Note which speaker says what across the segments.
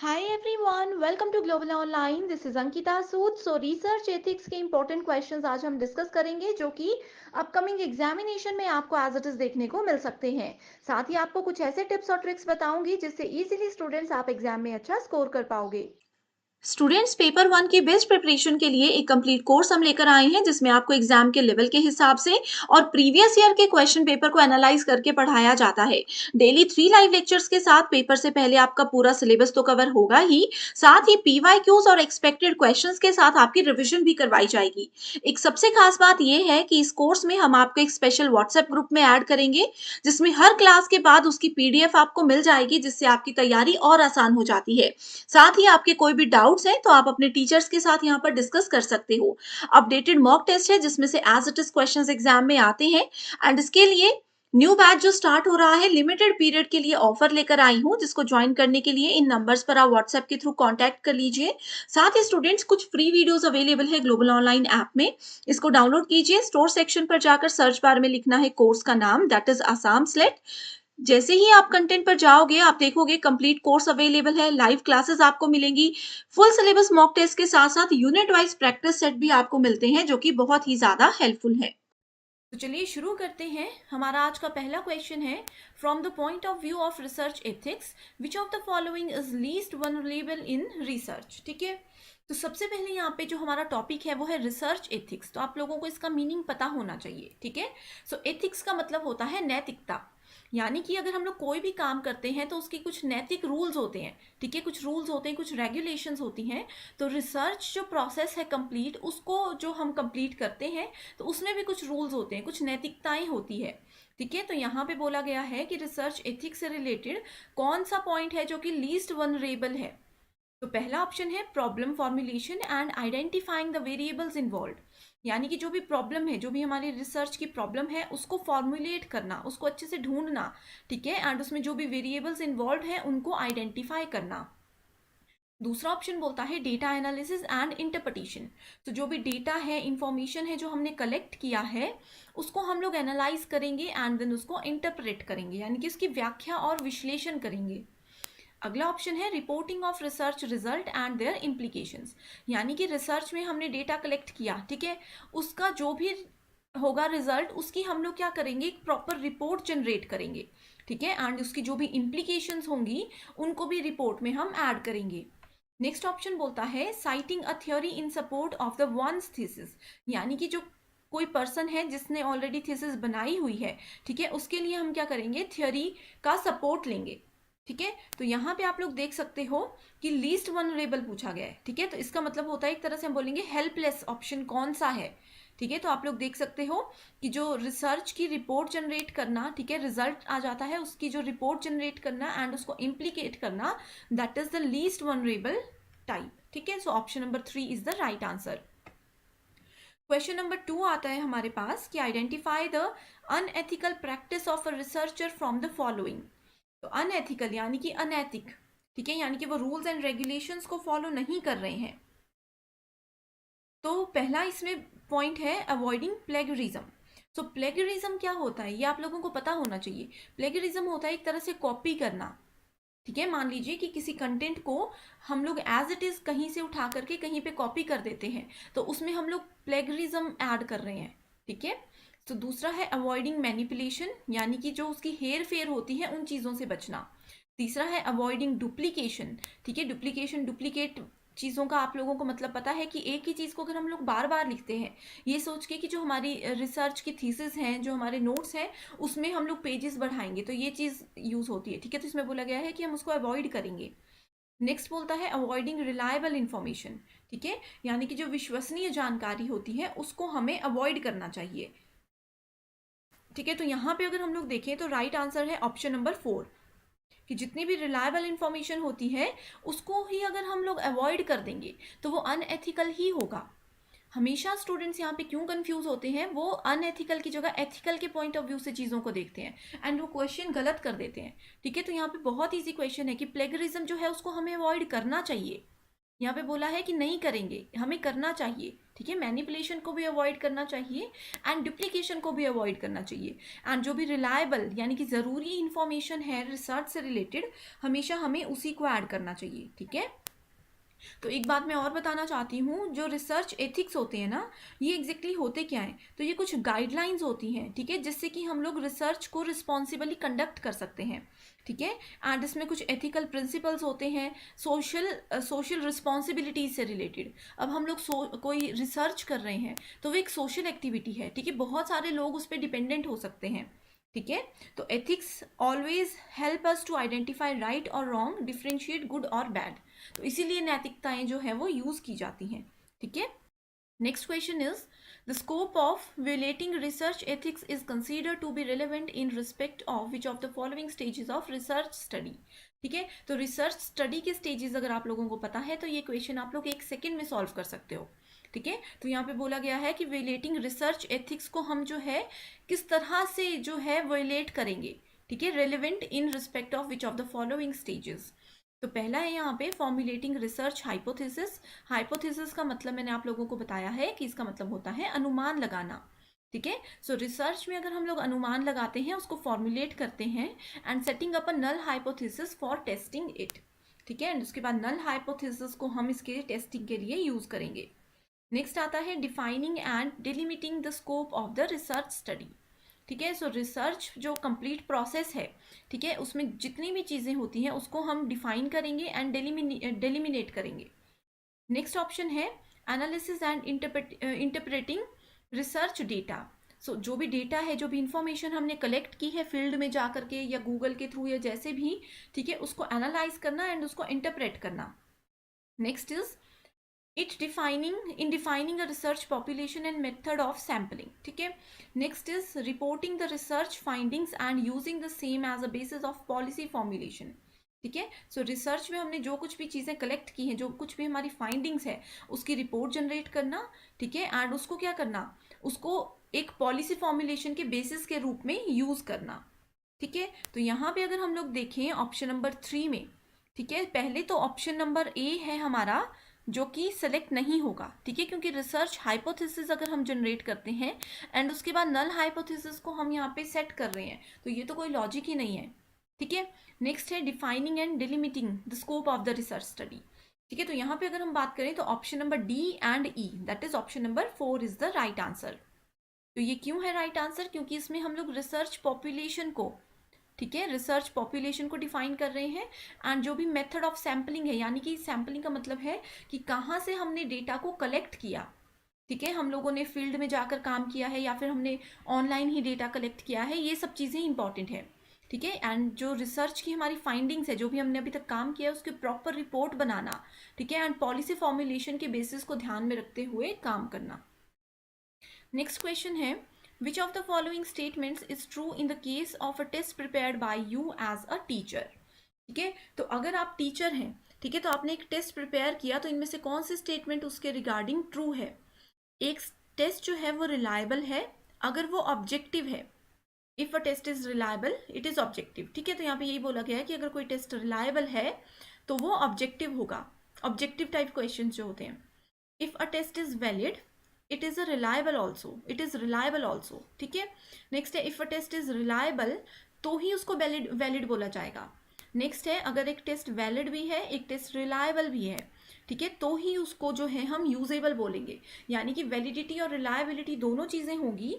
Speaker 1: Hi everyone, welcome to Global Online. This is Ankita Sood. Research ethics के important questions आज हम discuss करेंगे जो कि अपकमिंग एग्जामिनेशन में आपको एज इट इज देखने को मिल सकते हैं. साथ ही आपको कुछ ऐसे टिप्स और ट्रिक्स बताऊंगी जिससे इजीली स्टूडेंट्स आप एग्जाम में अच्छा स्कोर कर पाओगे.
Speaker 2: स्टूडेंट्स पेपर वन की बेस्ट प्रिपरेशन के लिए एक कंप्लीट कोर्स हम लेकर आए हैं जिसमें आपको एग्जाम के लेवल के हिसाब से और प्रीवियस ईयर के क्वेश्चन पेपर को एनालाइज करके पढ़ाया जाता है। डेली 3 लाइव लेक्चर्स के साथ पेपर से पहले आपका पूरा सिलेबस तो कवर होगा ही, साथ ही पीवाईक्यूज और एक्सपेक्टेड क्वेश्चंस के साथ आपकी रिविजन भी करवाई जाएगी। एक सबसे खास बात यह है कि इस कोर्स में हम आपको एक स्पेशल व्हाट्सएप ग्रुप में ऐड करेंगे जिसमें हर क्लास के बाद उसकी पीडीएफ आपको मिल जाएगी, जिससे आपकी तैयारी और आसान हो जाती है। साथ ही आपके कोई भी डाउट्स हैं तो आप अपने टीचर्स के साथ यहाँ पर डिस्कस कर सकते हो। अपडेटेड मॉक टेस्ट है जिसमें से as it is questions exam में आते हैं। एंड इसके लिए न्यू बैच जो स्टार्ट हो रहा है, लिमिटेड पीरियड के लिए ऑफर लेकर आई हूँ, जिसको ज्वाइन करने के लिए इन नंबर्स पर आप व्हाट्सएप के थ्रू कांटेक्ट कर लीजिए। साथ ही स्टूडेंट्स कुछ फ्री वीडियोस अवेलेबल है ग्लोबल ऑनलाइन ऐप में, इसको डाउनलोड कीजिए। स्टोर सेक्शन पर जाकर सर्च बार में लिखना है कोर्स का नाम, दैट इज आसाम स्लेट। जैसे ही आप कंटेंट पर जाओगे आप देखोगे कंप्लीट कोर्स अवेलेबल है, लाइव क्लासेस आपको मिलेंगी, फुल सिलेबस मॉक टेस्ट के साथ साथ यूनिट वाइज प्रैक्टिस सेट भी आपको मिलते हैं जो कि बहुत ही ज्यादा हेल्पफुल है।
Speaker 1: तो चलिए शुरू करते हैं. हमारा आज का पहला क्वेश्चन है, from the point of view of research ethics which of the following is least vulnerable in research. ठीक है, तो सबसे पहले यहाँ पे जो हमारा टॉपिक है वो है रिसर्च एथिक्स. तो आप लोगों को इसका मीनिंग पता होना चाहिए. ठीक है, सो एथिक्स का मतलब होता है नैतिकता. यानी कि अगर हम लोग कोई भी काम करते हैं तो उसके कुछ नैतिक रूल्स होते हैं. ठीक है, कुछ रूल्स होते हैं, कुछ रेगुलेशंस होती हैं. तो रिसर्च जो प्रोसेस है कंप्लीट, उसको जो हम कंप्लीट करते हैं तो उसमें भी कुछ रूल्स होते हैं, कुछ नैतिकताएं होती है. ठीक है, तो यहाँ पे बोला गया है कि रिसर्च एथिक्स से रिलेटेड कौन सा पॉइंट है जो कि लीस्ट वनरेबल है. तो पहला ऑप्शन है problem formulation and identifying the variables involve. यानी कि जो भी प्रॉब्लम है, जो भी हमारी रिसर्च की प्रॉब्लम है, उसको फॉर्मुलेट करना, उसको अच्छे से ढूंढना. ठीक है, एंड उसमें जो भी वेरिएबल्स इन्वॉल्व हैं उनको आइडेंटिफाई करना. दूसरा ऑप्शन बोलता है डेटा एनालिसिस एंड इंटरप्रिटेशन. तो जो भी डेटा है, इंफॉर्मेशन है जो हमने कलेक्ट किया है, उसको हम लोग एनालाइज करेंगे एंड देन उसको इंटरप्रेट करेंगे, यानी कि उसकी व्याख्या और विश्लेषण करेंगे. अगला ऑप्शन है reporting of research result and their implications. यानी कि रिसर्च में हमने डेटा कलेक्ट किया, ठीक है, उसका जो भी होगा रिजल्ट, उसकी हम लोग क्या करेंगे, एक प्रॉपर रिपोर्ट जनरेट करेंगे. ठीक है, एंड उसकी जो भी इम्प्लीकेशंस होंगी उनको भी रिपोर्ट में हम ऐड करेंगे. नेक्स्ट ऑप्शन बोलता है citing a theory in support of the one's thesis. यानी कि जो कोई पर्सन है जिसने ऑलरेडी थीसिस बनाई हुई है, ठीक है, उसके लिए हम क्या करेंगे, थ्योरी का सपोर्ट लेंगे. ठीक है, तो यहाँ पे आप लोग देख सकते हो कि लीस्ट वनरेबल पूछा गया है. ठीक है, तो इसका मतलब होता है एक तरह से हम बोलेंगे हेल्पलेस ऑप्शन कौन सा है. ठीक है, तो आप लोग देख सकते हो कि जो रिसर्च की रिपोर्ट जनरेट करना, ठीक है, रिजल्ट आ जाता है, उसकी जो रिपोर्ट जनरेट करना एंड उसको इम्प्लीकेट करना, that is the least vulnerable type. ठीक है, so option number 3 is the right answer. Question number 2 आता है हमारे पास कि identify the unethical practice of a researcher from the following. तो अनएथिकल यानी कि अनैतिक. ठीक है, यानी कि वो रूल्स एंड रेगुलेशंस को फॉलो नहीं कर रहे हैं. तो पहला इसमें पॉइंट है अवॉइडिंग प्लेगरिज्म. सो प्लेगरिज्म क्या होता है ये आप लोगों को पता होना चाहिए. प्लेगरिज्म होता है एक तरह से कॉपी करना. ठीक है, मान लीजिए कि किसी कंटेंट को हम लोग एज इट इज कहीं से उठा करके कहीं पे कॉपी कर देते हैं, तो उसमें हम लोग प्लेगरिज्म ऐड कर रहे हैं. ठीक है, तो दूसरा है अवॉइडिंग मैनिपुलेशन, यानी कि जो उसकी हेर फेर होती है उन चीज़ों से बचना. तीसरा है अवॉइडिंग डुप्लीकेशन. ठीक है, डुप्लीकेशन, डुप्लीकेट चीज़ों का आप लोगों को मतलब पता है कि एक ही चीज़ को अगर हम लोग बार बार लिखते हैं, ये सोच के कि जो हमारी रिसर्च की थीसिस हैं, जो हमारे नोट्स हैं, उसमें हम लोग पेजेस बढ़ाएंगे, तो ये चीज़ यूज़ होती है. ठीक है, तो इसमें बोला गया है कि हम उसको अवॉइड करेंगे. नेक्स्ट बोलता है अवॉइडिंग रिलायबल इंफॉर्मेशन. ठीक है, यानी कि जो विश्वसनीय जानकारी होती है उसको हमें अवॉइड करना चाहिए. ठीक है, तो यहाँ पे अगर हम लोग देखें तो राइट आंसर है ऑप्शन नंबर 4, कि जितनी भी रिलायबल इंफॉर्मेशन होती है उसको ही अगर हम लोग अवॉइड कर देंगे तो वो अनएथिकल ही होगा. हमेशा स्टूडेंट्स यहाँ पे क्यों कंफ्यूज होते हैं, वो अनएथिकल की जगह एथिकल के पॉइंट ऑफ व्यू से चीज़ों को देखते हैं एंड वो क्वेश्चन गलत कर देते हैं. ठीक है, तो यहाँ पे बहुत ईजी क्वेश्चन है कि प्लेगरिज्म जो है उसको हमें अवॉइड करना चाहिए. यहाँ पे बोला है कि नहीं करेंगे, हमें करना चाहिए, ठीक है। मैनिपुलेशन को भी अवॉइड करना चाहिए एंड डुप्लीकेशन को भी अवॉइड करना चाहिए। एंड जो भी रिलायबल यानी कि ज़रूरी इंफॉर्मेशन है रिसर्च से रिलेटेड, हमेशा हमें उसी को ऐड करना चाहिए, ठीक है। तो एक बात मैं और बताना चाहती हूँ, जो रिसर्च एथिक्स होते हैं ना, ये एग्जैक्टली होते क्या हैं, तो ये कुछ गाइडलाइंस होती हैं, ठीक है, जिससे कि हम लोग रिसर्च को रिस्पॉन्सिबली कंडक्ट कर सकते हैं, ठीक है। एंड इसमें कुछ एथिकल प्रिंसिपल्स होते हैं, सोशल रिस्पॉन्सिबिलिटीज से रिलेटेड। अब हम लोग कोई रिसर्च कर रहे हैं तो वो एक सोशल एक्टिविटी है, ठीक है, बहुत सारे लोग उस पर डिपेंडेंट हो सकते हैं, ठीक है। तो ethics always help us to identify right और रॉन्ग, डिफ्रेंशिएट गुड और बैड। तो इसीलिए नैतिकताएं जो है वो यूज की जाती हैं, ठीक है। Next question is the scope of violating research ethics is considered to be relevant in respect of which of the following stages of research study, ठीक है। तो रिसर्च स्टडी के स्टेजेस अगर आप लोगों को पता है तो ये क्वेश्चन आप लोग 1 सेकेंड में सॉल्व कर सकते हो, ठीक है। तो यहाँ पे बोला गया है कि वियोलेटिंग रिसर्च एथिक्स को हम जो है किस तरह से जो है वियोलेट करेंगे, ठीक है, relevant in respect of which of the following stages. तो पहला है यहाँ पे फॉर्मुलेटिंग रिसर्च हाइपोथेसिस। हाइपोथेसिस का मतलब मैंने आप लोगों को बताया है कि इसका मतलब होता है अनुमान लगाना, ठीक है। सो रिसर्च में अगर हम लोग अनुमान लगाते हैं, उसको फॉर्मुलेट करते हैं and setting up a null hypothesis for testing it, ठीक है। एंड उसके बाद नल हाइपोथेसिस को हम इसके टेस्टिंग के लिए यूज करेंगे। नेक्स्ट आता है defining and delimiting the scope of the research study, ठीक है। सो रिसर्च जो कंप्लीट प्रोसेस है, ठीक है, उसमें जितनी भी चीज़ें होती हैं उसको हम डिफाइन करेंगे एंड डेलिमिनेट करेंगे। नेक्स्ट ऑप्शन है analysis and interpreting research data. So जो भी डेटा है, जो भी इंफॉर्मेशन हमने कलेक्ट की है फील्ड में जा करके या गूगल के थ्रू या जैसे भी, ठीक है, उसको एनालाइज करना एंड उसको इंटरप्रेट करना। Next is defining a research population and method of sampling, ठीक है। Next is reporting the research findings and using the same as a basis of policy formulation, ठीक है। सो रिसर्च में हमने जो कुछ भी चीज़ें कलेक्ट की हैं, जो कुछ भी हमारी फाइंडिंग्स है, उसकी रिपोर्ट जनरेट करना, ठीक है, एंड उसको क्या करना, उसको एक पॉलिसी फॉर्मुलेशन के बेसिस के रूप में यूज करना, ठीक है। तो यहाँ पे अगर हम लोग देखें ऑप्शन नंबर 3 में, ठीक है, पहले तो ऑप्शन नंबर ए है हमारा जो कि सेलेक्ट नहीं होगा, ठीक है, क्योंकि रिसर्च हाइपोथेसिस अगर हम जनरेट करते हैं एंड उसके बाद नल हाइपोथेसिस को हम यहाँ पे सेट कर रहे हैं, तो ये तो कोई लॉजिक ही नहीं है, ठीक है। नेक्स्ट है defining and delimiting the scope of the research study, ठीक है। तो यहाँ पे अगर हम बात करें तो option number D and E, that is option number 4 is the right answer. तो ये क्यों है राइट आंसर, क्योंकि इसमें हम लोग रिसर्च पॉपुलेशन को, ठीक है, रिसर्च पॉपुलेशन को डिफाइन कर रहे हैं एंड जो भी मेथड ऑफ सैम्पलिंग है, यानी कि सैम्पलिंग का मतलब है कि कहाँ से हमने डेटा को कलेक्ट किया, ठीक है, हम लोगों ने फील्ड में जाकर काम किया है या फिर हमने ऑनलाइन ही डेटा कलेक्ट किया है, ये सब चीज़ें इंपॉर्टेंट है, ठीक है। एंड जो रिसर्च की हमारी फाइंडिंग्स है, जो भी हमने अभी तक काम किया है, उसकी प्रॉपर रिपोर्ट बनाना, ठीक है, एंड पॉलिसी फॉर्मुलेशन के बेसिस को ध्यान में रखते हुए काम करना। नेक्स्ट क्वेश्चन है Which of the following statements is true in the case of a test prepared by you as a teacher, ठीक है। तो अगर आप टीचर हैं, ठीक है, तो आपने एक टेस्ट प्रिपेयर किया, तो इनमें से कौन सी स्टेटमेंट उसके रिगार्डिंग ट्रू है। एक टेस्ट जो है वो रिलायबल है अगर वो ऑब्जेक्टिव है, if a test is reliable it is objective, ठीक है। तो यहाँ पे यही बोला गया है कि अगर कोई टेस्ट रिलायबल है तो वो ऑब्जेक्टिव होगा, ऑब्जेक्टिव टाइप क्वेश्चन जो होते हैं। If a test is valid it is a reliable also, it is reliable also, ठीक है। नेक्स्ट है if a test is reliable तो ही उसको वैलिड बोला जाएगा। नेक्स्ट है अगर एक टेस्ट वैलिड भी है, एक टेस्ट रिलायबल भी है, ठीक है, तो ही उसको जो है हम यूजेबल बोलेंगे, यानी कि वैलिडिटी और रिलायबिलिटी दोनों चीज़ें होगी,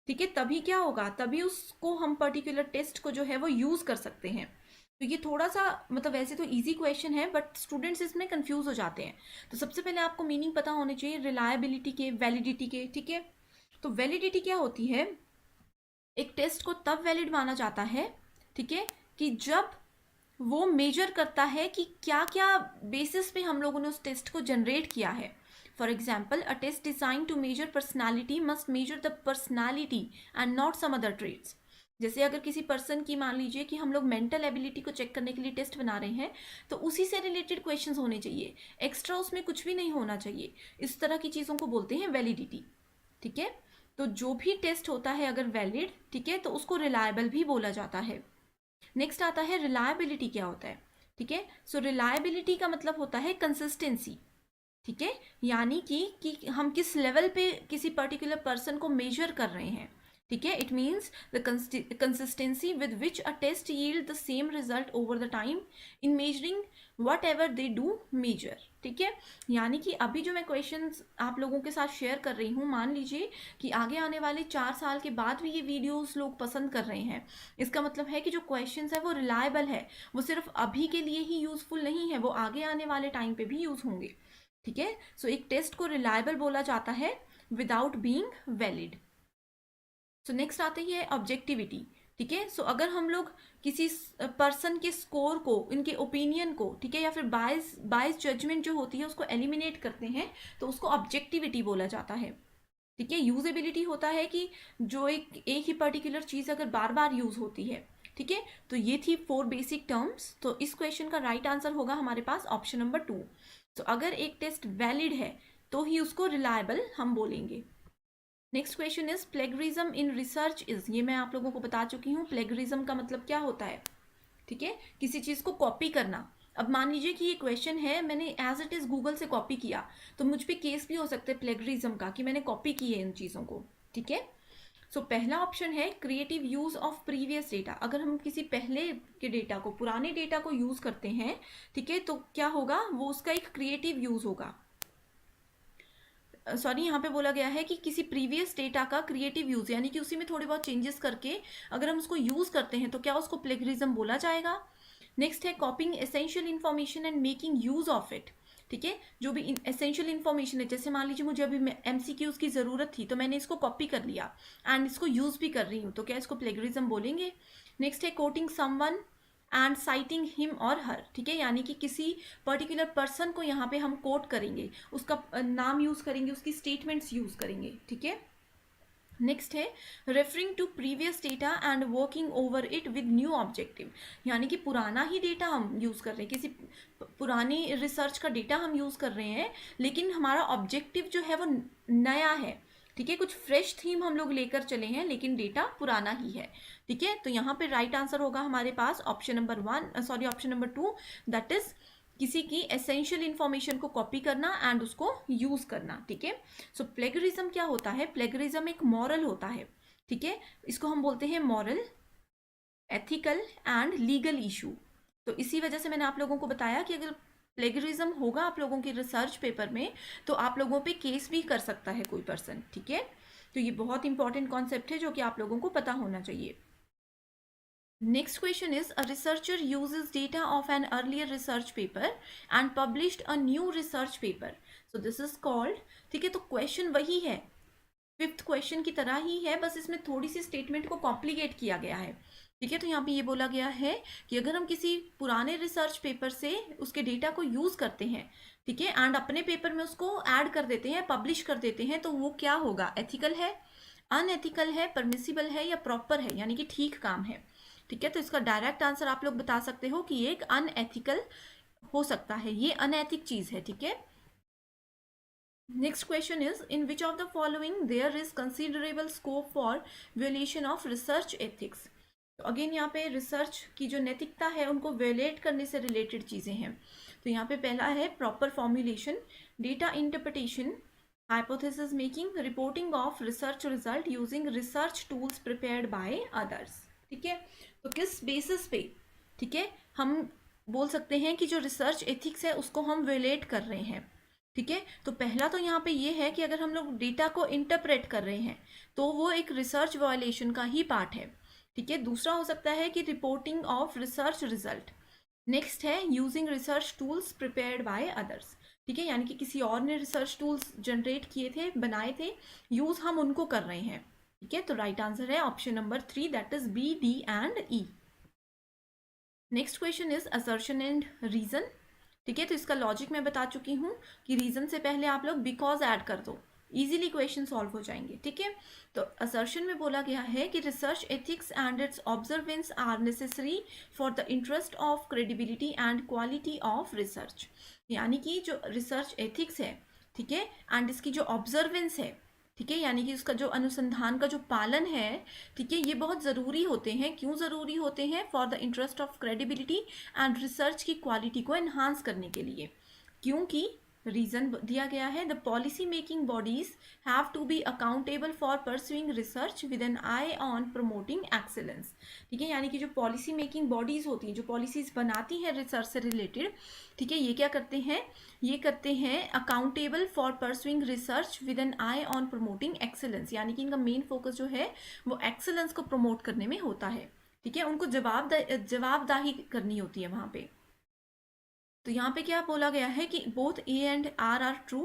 Speaker 1: ठीक है, तभी क्या होगा, तभी उसको हम पर्टिकुलर टेस्ट को जो है वो यूज़ कर सकते हैं। तो ये थोड़ा सा मतलब वैसे तो इजी क्वेश्चन है बट स्टूडेंट्स इसमें कंफ्यूज हो जाते हैं। तो सबसे पहले आपको मीनिंग पता होने चाहिए रिलायबिलिटी के, वैलिडिटी के, ठीक है। तो वैलिडिटी क्या होती है, एक टेस्ट को तब वैलिड माना जाता है, ठीक है, कि जब वो मेजर करता है कि क्या क्या बेसिस पे हम लोगों ने उस टेस्ट को जनरेट किया है। For example a test design to measure personality must measure the personality and not some other traits. जैसे अगर किसी पर्सन की मान लीजिए कि हम लोग मेंटल एबिलिटी को चेक करने के लिए टेस्ट बना रहे हैं, तो उसी से रिलेटेड क्वेश्चंस होने चाहिए, एक्स्ट्रा उसमें कुछ भी नहीं होना चाहिए। इस तरह की चीज़ों को बोलते हैं वैलिडिटी, ठीक है। तो जो भी टेस्ट होता है अगर वैलिड, ठीक है, तो उसको रिलायबल भी बोला जाता है। नेक्स्ट आता है रिलायबिलिटी क्या होता है, ठीक है। सो रिलायबिलिटी का मतलब होता है कंसिस्टेंसी, ठीक है, यानी कि हम किस लेवल पे किसी पर्टिकुलर पर्सन को मेजर कर रहे हैं, ठीक है। It means the consistency with which a test yield the same result over the time in measuring whatever they do measure, ठीक है। यानी कि अभी जो मैं क्वेश्चंस आप लोगों के साथ शेयर कर रही हूँ, मान लीजिए कि आगे आने वाले 4 साल के बाद भी ये वीडियोस लोग पसंद कर रहे हैं, इसका मतलब है कि जो क्वेश्चंस है वो रिलायबल है, वो सिर्फ अभी के लिए ही यूजफुल नहीं है, वो आगे आने वाले टाइम पे भी यूज होंगे, ठीक है। सो एक टेस्ट को रिलायबल बोला जाता है without being valid. So next आती है ऑब्जेक्टिविटी, ठीक है। सो अगर हम लोग किसी पर्सन के स्कोर को, इनके ओपिनियन को, ठीक है, या फिर बायस जजमेंट जो होती है उसको एलिमिनेट करते हैं तो उसको ऑब्जेक्टिविटी बोला जाता है, ठीक है। यूजेबिलिटी होता है कि जो एक ही पर्टिकुलर चीज़ अगर बार बार यूज होती है, ठीक है। तो ये थी 4 बेसिक टर्म्स। तो इस क्वेश्चन का राइट आंसर होगा हमारे पास ऑप्शन नंबर 2। तो अगर एक टेस्ट वैलिड है तो ही उसको रिलायबल हम बोलेंगे। Next question is plagiarism in research is, ये मैं आप लोगों को बता चुकी हूँ प्लेगरिज्म का मतलब क्या होता है, ठीक है, किसी चीज़ को कॉपी करना। अब मान लीजिए कि ये क्वेश्चन है, मैंने एज इट इज़ गूगल से कॉपी किया, तो मुझ पे केस भी हो सकता है प्लेगरिज्म का कि मैंने कॉपी की है इन चीज़ों को, ठीक है। सो पहला ऑप्शन है creative use of previous data, अगर हम किसी पहले के डेटा को, पुराने डेटा को यूज करते हैं, ठीक है, तो क्या होगा, वो उसका एक क्रिएटिव यूज होगा। सॉरी, यहाँ पे बोला गया है कि किसी प्रीवियस डेटा का क्रिएटिव यूज, यानी कि उसी में थोड़े बहुत चेंजेस करके अगर हम उसको यूज करते हैं तो क्या उसको प्लेगरिज्म बोला जाएगा। नेक्स्ट है कॉपिंग essential information and making use of it, ठीक है, जो भी एसेंशियल इन्फॉर्मेशन है, जैसे मान लीजिए मुझे अभी एमसीक्यूज की ज़रूरत थी तो मैंने इसको कॉपी कर लिया एंड इसको यूज भी कर रही हूँ, तो क्या इसको प्लेगरिज्म बोलेंगे। नेक्स्ट है quoting someone and citing him और हर, ठीक है, यानी कि किसी पर्टिकुलर पर्सन को यहाँ पे हम कोट करेंगे, उसका नाम यूज करेंगे, उसकी स्टेटमेंट्स यूज करेंगे, ठीक है। नेक्स्ट है referring to previous data and working over it with new objective, यानी कि पुराना ही डेटा हम यूज़ कर रहे हैं, किसी पुरानी रिसर्च का डेटा हम यूज़ कर रहे हैं, लेकिन हमारा ऑब्जेक्टिव जो है वो नया है, ठीक है, कुछ फ्रेश थीम हम लोग लेकर चले हैं लेकिन डेटा पुराना ही है, ठीक है। तो यहाँ पे राइट आंसर होगा हमारे पास ऑप्शन नंबर 2, दैट इज किसी की एसेंशियल इंफॉर्मेशन को कॉपी करना एंड उसको यूज करना, ठीक है। सो प्लेगरिज्म क्या होता है, प्लेगरिज्म एक मॉरल होता है, ठीक है, इसको हम बोलते हैं moral, ethical and legal issue. तो इसी वजह से मैंने आप लोगों को बताया कि अगर प्लेगरिज्म होगा आप लोगों की रिसर्च पेपर में तो आप लोगों पे केस भी कर सकता है कोई पर्सन, ठीक है। तो ये बहुत इंपॉर्टेंट कॉन्सेप्ट है जो कि आप लोगों को पता होना चाहिए। Next question is a researcher uses data of an earlier research paper and published a new research paper. So this is called, ठीक है, तो क्वेश्चन वही है, 5th क्वेश्चन की तरह ही है, बस इसमें थोड़ी सी स्टेटमेंट को कॉम्प्लिकेट किया गया है, ठीक है। तो यहाँ पे ये बोला गया है कि अगर हम किसी पुराने रिसर्च पेपर से उसके डेटा को यूज करते हैं, ठीक है, एंड अपने पेपर में उसको ऐड कर देते हैं, पब्लिश कर देते हैं, तो वो क्या होगा, एथिकल है, अनएथिकल है, परमिसिबल है या प्रॉपर है, यानी कि ठीक काम है, ठीक है। तो इसका डायरेक्ट आंसर आप लोग बता सकते हो कि ये एक अनएथिकल हो सकता है, ये अनएथिक चीज है, ठीक है। Next question is in which of the following there is considerable scope for violation of research ethics. तो अगेन यहाँ पे रिसर्च की जो नैतिकता है उनको वियोलेट करने से रिलेटेड चीजें हैं। तो यहाँ पे पहला है proper formulation, data interpretation, hypothesis making, reporting of research result using research tools prepared by others, ठीक है। तो किस बेसिस पे, ठीक है, हम बोल सकते हैं कि जो रिसर्च एथिक्स है उसको हम वियोलेट कर रहे हैं, ठीक है। तो पहला तो यहाँ पे ये है कि अगर हम लोग डेटा को इंटरप्रेट कर रहे हैं तो वो एक रिसर्च वायलेशन का ही पार्ट है, ठीक है। दूसरा हो सकता है कि reporting of research result. Next है using research tools prepared by others, ठीक है, यानी कि किसी और ने रिसर्च टूल्स जनरेट किए थे, बनाए थे, यूज हम उनको कर रहे हैं, ठीक है। तो राइट आंसर है option number 3, that is B, D and E. Next question is assertion and reason, ठीक है। तो इसका लॉजिक मैं बता चुकी हूँ कि रीजन से पहले आप लोग बिकॉज ऐड कर दो, इजीली क्वेश्चन सॉल्व हो जाएंगे, ठीक है। तो असर्शन में बोला गया है कि research ethics and its observance are necessary for the interest of credibility and quality of research, यानी कि जो रिसर्च एथिक्स है, ठीक है, एंड इसकी जो ऑब्जर्वेंस है, ठीक है, यानी कि उसका जो अनुसंधान का जो पालन है, ठीक है, ये बहुत ज़रूरी होते हैं। क्यों ज़रूरी होते हैं? For the interest of credibility and research की क्वालिटी को एनहांस करने के लिए। क्योंकि रीजन दिया गया है, the policy making bodies have to be accountable for pursuing research with an eye on promoting excellence. ठीक है, यानी कि जो पॉलिसी मेकिंग बॉडीज होती हैं, जो पॉलिसीज बनाती हैं रिसर्च से रिलेटेड, ठीक है, ये क्या करते हैं? ये करते हैं accountable for pursuing research with an eye on promoting excellence, यानी कि इनका मेन फोकस जो है वो एक्सेलेंस को प्रमोट करने में होता है। ठीक है, उनको जवाबदाही करनी होती है वहां पे। तो यहाँ पे क्या बोला गया है कि both A and R true,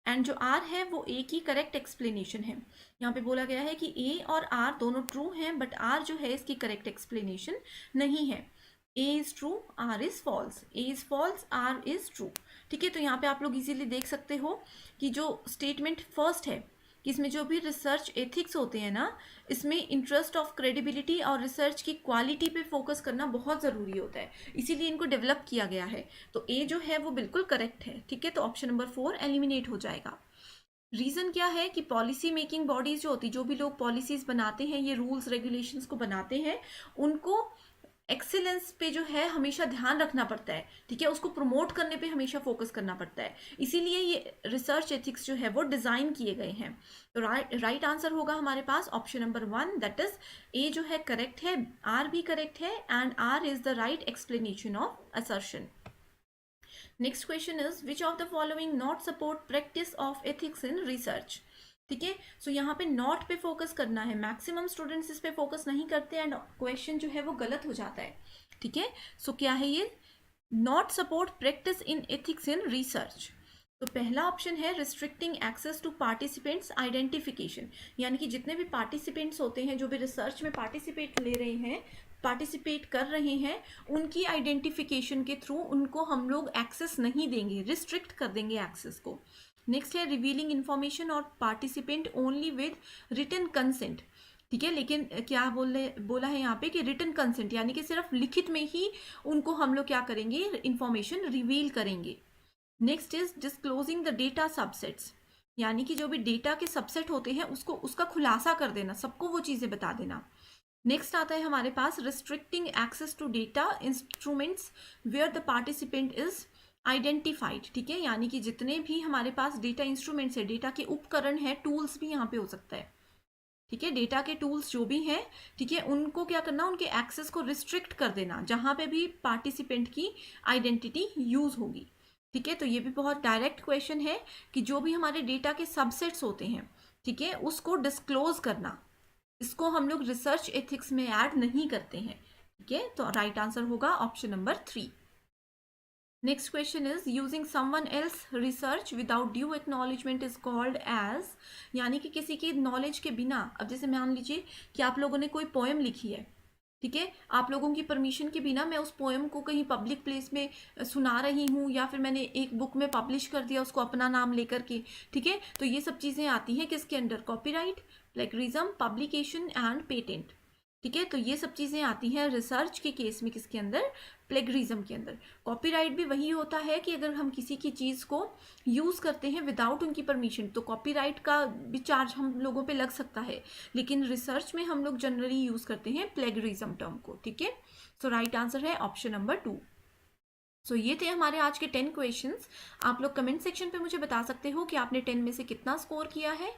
Speaker 1: एंड जो आर है वो ए की करेक्ट एक्सप्लेनेशन है। यहाँ पे बोला गया है कि ए और आर दोनों ट्रू हैं, बट आर जो है इसकी करेक्ट एक्सप्लेनेशन नहीं है। A is true, R is false, A is false, R is true. ठीक है, तो यहाँ पे आप लोग इजीली देख सकते हो कि जो स्टेटमेंट फर्स्ट है कि इसमें जो भी रिसर्च एथिक्स होते हैं ना, इसमें इंटरेस्ट ऑफ क्रेडिबिलिटी और रिसर्च की क्वालिटी पे फोकस करना बहुत ज़रूरी होता है, इसीलिए इनको डेवलप किया गया है। तो ए जो है वो बिल्कुल करेक्ट है। ठीक है, तो ऑप्शन नंबर 4 एलिमिनेट हो जाएगा। रीज़न क्या है कि पॉलिसी मेकिंग बॉडीज जो होती, जो भी लोग पॉलिसीज बनाते हैं, ये रूल्स रेगुलेशंस को बनाते हैं, उनको एक्सेलेंस पे जो है हमेशा ध्यान रखना पड़ता है। ठीक है, उसको प्रमोट करने पे हमेशा फोकस करना पड़ता है, इसीलिए ये रिसर्च एथिक्स जो है वो डिज़ाइन किए गए हैं। तो राइट आंसर होगा हमारे पास option number 1, that is A जो है करेक्ट है, आर भी करेक्ट है, and R is the right explanation of assertion. Next question is which of the following not support practice of ethics in research. ठीक है, सो यहाँ पे नॉट पे फोकस करना है, मैक्सिमम स्टूडेंट्स इस पे फोकस नहीं करते एंड क्वेश्चन जो है वो गलत हो जाता है। ठीक है, सो क्या है ये? Not support practice in ethics in research. तो पहला ऑप्शन है restricting access to participants identification, यानी कि जितने भी पार्टिसिपेंट्स होते हैं, जो भी रिसर्च में पार्टिसिपेट कर रहे हैं, उनकी आइडेंटिफिकेशन के थ्रू उनको हम लोग एक्सेस नहीं देंगे, रिस्ट्रिक्ट कर देंगे एक्सेस को। नेक्स्ट है रिवीलिंग इन्फॉर्मेशन और participant only with written consent. ठीक है, लेकिन क्या बोला है यहाँ पे कि रिटन कंसेंट, यानी कि सिर्फ लिखित में ही उनको हम लोग क्या करेंगे, इंफॉर्मेशन रिवील करेंगे। Next is disclosing the data subsets, यानी कि जो भी डेटा के सबसेट होते हैं उसका खुलासा कर देना, सबको वो चीज़ें बता देना। नेक्स्ट आता है हमारे पास restricting access to data instruments where the participant is identified. ठीक है, यानी कि जितने भी हमारे पास डेटा इंस्ट्रूमेंट्स है, डेटा के उपकरण है, टूल्स भी यहाँ पे हो सकता है। ठीक है, डेटा के टूल्स जो भी हैं, ठीक है, उनको क्या करना, उनके एक्सेस को रिस्ट्रिक्ट कर देना जहाँ पे भी पार्टिसिपेंट की आइडेंटिटी यूज होगी। ठीक है, तो ये भी बहुत डायरेक्ट क्वेश्चन है कि जो भी हमारे डेटा के सबसेट्स होते हैं, ठीक है, उसको डिस्क्लोज करना, इसको हम लोग रिसर्च एथिक्स में ऐड नहीं करते हैं। ठीक है, तो राइट आंसर होगा option number 3। Next question is using someone else research without due acknowledgement is called as, यानी कि किसी की नॉलेज के बिना, अब जैसे मान लीजिए कि आप लोगों ने कोई पोएम लिखी है, ठीक है, आप लोगों की परमिशन के बिना मैं उस पोएम को कहीं पब्लिक प्लेस में सुना रही हूँ, या फिर मैंने एक बुक में पब्लिश कर दिया उसको अपना नाम लेकर के। ठीक है, तो ये सब चीज़ें आती हैं किसके under? Copyright, plagiarism, publication and patent. ठीक है, तो ये सब चीज़ें आती हैं रिसर्च के केस में किसके अंदर? प्लेगरिज्म के अंदर। कॉपीराइट भी वही होता है कि अगर हम किसी की चीज़ को यूज़ करते हैं विदाउट उनकी परमिशन, तो कॉपीराइट का भी चार्ज हम लोगों पे लग सकता है, लेकिन रिसर्च में हम लोग जनरली यूज़ करते हैं प्लेगरिज्म टर्म को। ठीक है, सो राइट आंसर है ऑप्शन नंबर 2। सो ये थे हमारे आज के 10 क्वेश्चंस। आप लोग कमेंट सेक्शन पे मुझे बता सकते हो कि आपने 10 में से कितना स्कोर किया है,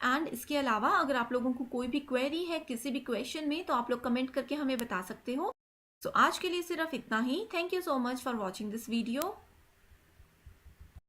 Speaker 1: एंड इसके अलावा अगर आप लोगों को कोई भी क्वेरी है किसी भी क्वेश्चन में, तो आप लोग कमेंट करके हमें बता सकते हो। सो आज के लिए सिर्फ इतना ही। Thank you so much for watching this video.